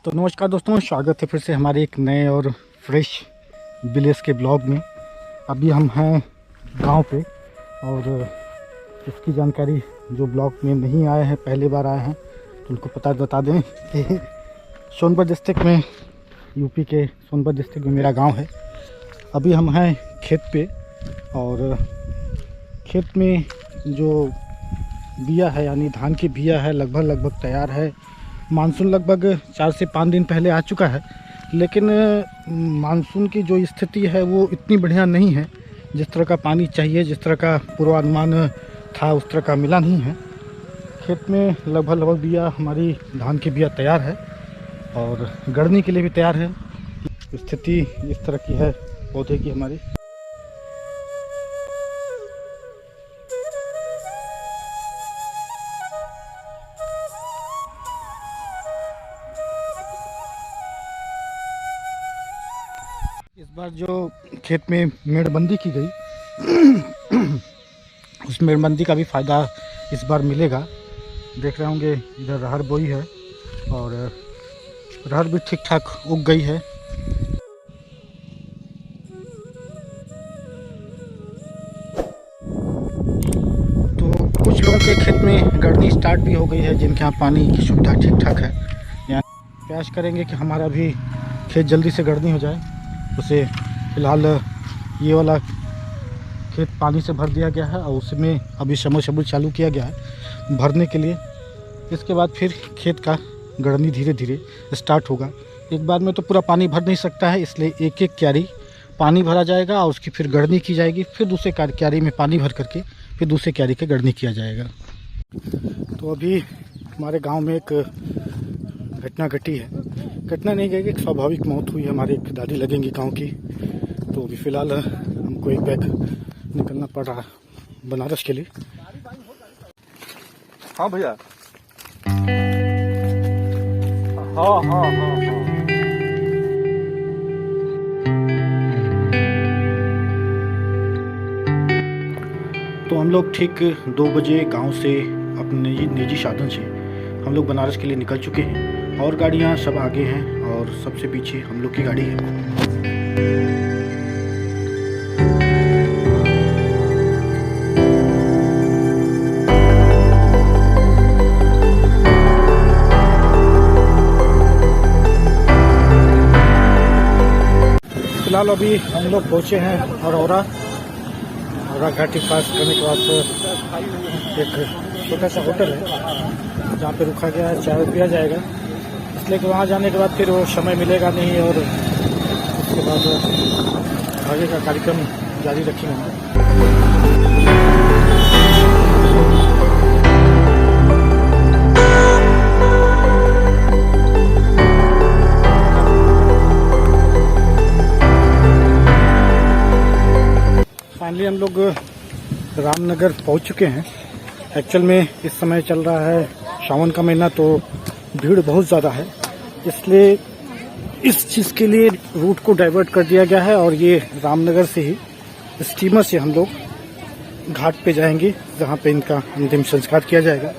तो नमस्कार दोस्तों, स्वागत है फिर से हमारे एक नए और फ्रेश विलेज के ब्लॉग में। अभी हम हैं गांव पे और इसकी जानकारी जो ब्लॉग में नहीं आए हैं, पहली बार आए हैं, तो उनको बता दें कि सोनभद्र डिस्ट्रिक्ट में, यूपी के सोनभद्र डिस्ट्रिक्ट में मेरा गांव है। अभी हम हैं खेत पे और खेत में जो बिया है यानी धान की बिया है लगभग तैयार है। मानसून लगभग 4 से 5 दिन पहले आ चुका है, लेकिन मानसून की जो स्थिति है वो इतनी बढ़िया नहीं है। जिस तरह का पानी चाहिए, जिस तरह का पूर्वानुमान था, उस तरह का मिला नहीं है। खेत में लगभग बिया, हमारी धान की बिया तैयार है और गड़ने के लिए भी तैयार है। स्थिति इस तरह की है पौधे की हमारी। इस बार जो खेत में मेड़बंदी की गई उस मेड़बंदी का भी फ़ायदा इस बार मिलेगा। देख रहे होंगे इधर रहर बोई है और रहर भी ठीक ठाक उग गई है। तो कुछ लोगों के खेत में गड़नी स्टार्ट भी हो गई है, जिनके यहाँ पानी की सुविधा ठीक ठाक है। यहाँ प्रयास करेंगे कि हमारा भी खेत जल्दी से गड़नी हो जाए। उसे फ़िलहाल ये वाला खेत पानी से भर दिया गया है और उसमें अभी समरसेबल चालू किया गया है भरने के लिए। इसके बाद फिर खेत का गड़नी धीरे धीरे स्टार्ट होगा। एक बार में तो पूरा पानी भर नहीं सकता है, इसलिए एक एक क्यारी पानी भरा जाएगा और उसकी फिर गड़नी की जाएगी। फिर दूसरे क्यारी में पानी भर करके फिर दूसरे क्यारी के गड़नी किया जाएगा। तो अभी हमारे गाँव में एक घटना घटी है। घटना नहीं गई, एक स्वाभाविक मौत हुई है। हमारे एक दादी लगेंगी गांव की। तो अभी फ़िलहाल हमको एक बैग निकलना पड़ रहा बनारस के लिए। हाँ भैया, हाँ। तो हम लोग ठीक 2 बजे गांव से अपने निजी साधन से हम लोग बनारस के लिए निकल चुके हैं और गाड़ियां सब आगे हैं और सबसे पीछे हम लोग की गाड़ी है। फिलहाल अभी हम लोग पहुंचे हैं औरा घाटी पास करने के बाद एक छोटा सा होटल है जहाँ पे रुका गया है, चाय पिया जाएगा। इसलिए कि वहाँ जाने के बाद फिर वो समय मिलेगा नहीं और उसके बाद आगे का कार्यक्रम जारी रखेंगे। फाइनली हम लोग रामनगर पहुँच चुके हैं। एक्चुअल में इस समय चल रहा है सावन का महीना, तो भीड़ बहुत ज़्यादा है, इसलिए इस चीज़ के लिए रूट को डाइवर्ट कर दिया गया है और ये रामनगर से ही स्टीमर से हम लोग घाट पे जाएंगे, जहाँ पे इनका अंतिम संस्कार किया जाएगा।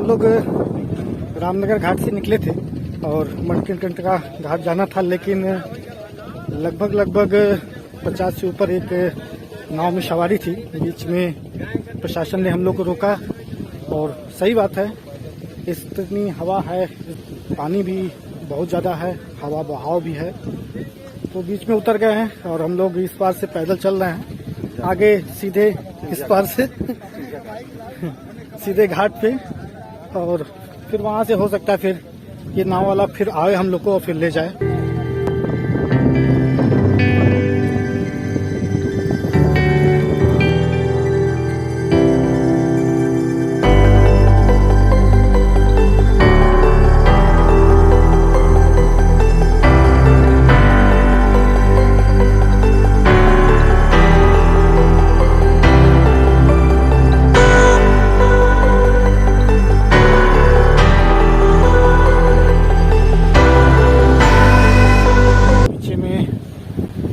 लोग रामनगर घाट से निकले थे और मणिकर्णिका घाट जाना था, लेकिन लगभग 50 से ऊपर एक नाव में सवारी थी। बीच में प्रशासन ने हम लोग को रोका और सही बात है, इतनी हवा है, पानी भी बहुत ज़्यादा है, हवा बहाव भी है, तो बीच में उतर गए हैं और हम लोग इस पार से पैदल चल रहे हैं, आगे सीधे इस पार से सीधे घाट पे, और फिर वहाँ से हो सकता है फिर ये नाव वाला फिर आए हम लोग को और फिर ले जाए।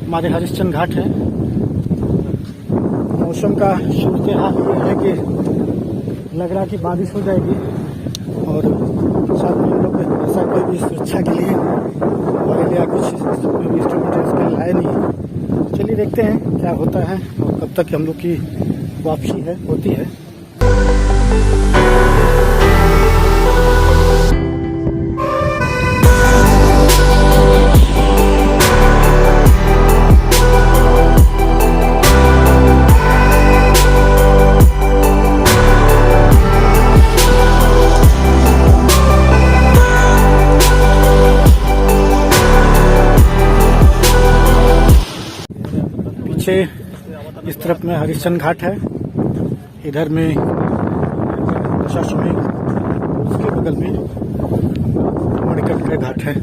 हमारे हरिश्चंद्र घाट है। मौसम का सूरत हाल ये है कि लग रहा कि बारिश हो जाएगी और साथ में हम लोग ऐसा कोई भी सुरक्षा के लिए मोबाइल या कुछ कोई भी इंस्ट्रूमेंट इसके लाए नहीं है। चलिए देखते हैं क्या होता है और कब तक हम लोग की वापसी होती है। इस तरफ में हरिश्चंद्र घाट है, इधर में दशाश्वमेध, उसके बगल में मणिकर्णिका घाट है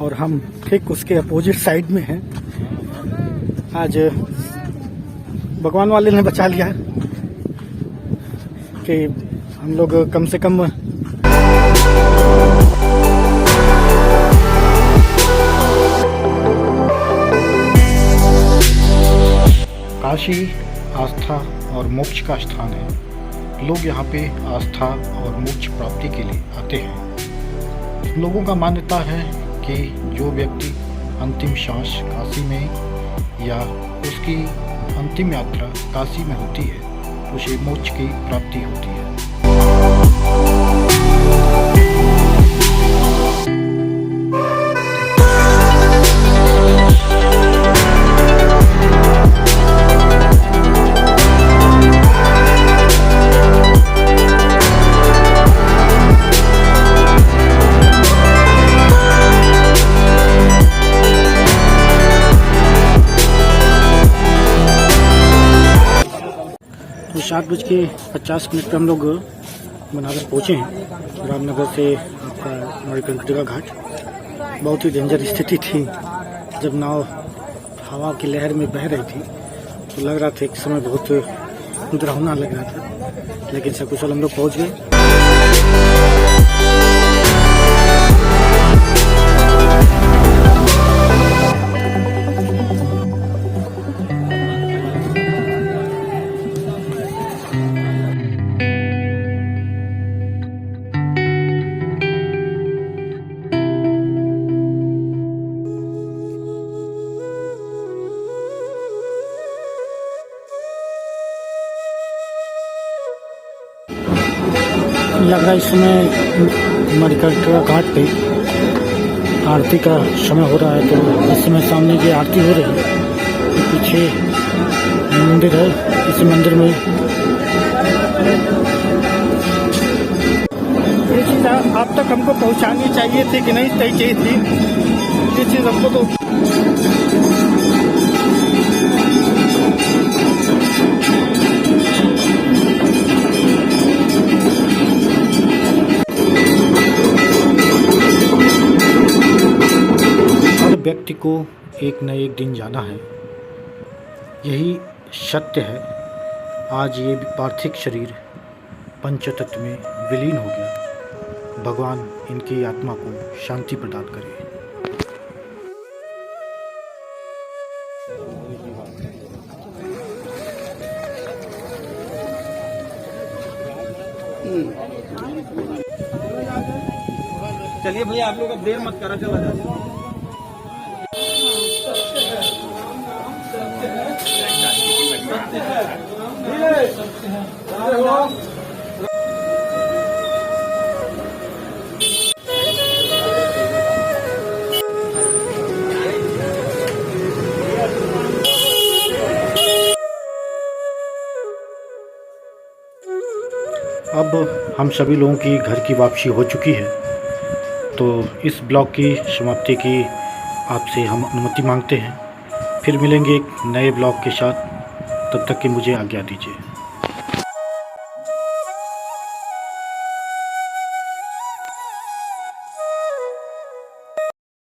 और हम ठीक उसके अपोजिट साइड में हैं। आज भगवान वाले ने बचा लिया कि हम लोग कम से कम काशी आस्था और मोक्ष का स्थान है। लोग यहाँ पे आस्था और मोक्ष प्राप्ति के लिए आते हैं। लोगों का मान्यता है कि जो व्यक्ति अंतिम सांस काशी में या उसकी अंतिम यात्रा काशी में होती है तो उसे मोक्ष की प्राप्ति होती है। तो 7:50 पर हम लोग बनारस पहुँचे हैं। रामनगर से आपका मणिकर्णिका घाट। बहुत ही डेंजर स्थिति थी, जब नाव हवा की लहर में बह रही थी तो लग रहा था एक समय बहुत डरावना लग रहा था, लेकिन सकुशल हम लोग पहुँच गए। लग रहा है इस समय मणिकर्णिका घाट पे आरती का समय हो रहा है, तो इस समय सामने की आरती हो रही है। पीछे मंदिर है, इस मंदिर में ये चीज़ आप तक हमको पहुंचानी चाहिए थी कि नहीं चाहिए थी, ये चीज़ हमको तो व्यक्ति को एक न एक दिन जाना है, यही सत्य है। आज ये पार्थिव शरीर पंचतत्व में विलीन हो गया। भगवान इनकी आत्मा को शांति प्रदान करे। चलिए भैया आप लोग अब देर मत करा, चला जाए। अब हम सभी लोगों की घर की वापसी हो चुकी है, तो इस ब्लॉग की समाप्ति की आपसे हम अनुमति मांगते हैं। फिर मिलेंगे एक नए ब्लॉग के साथ, तब तक कि मुझे आज्ञा दीजिए।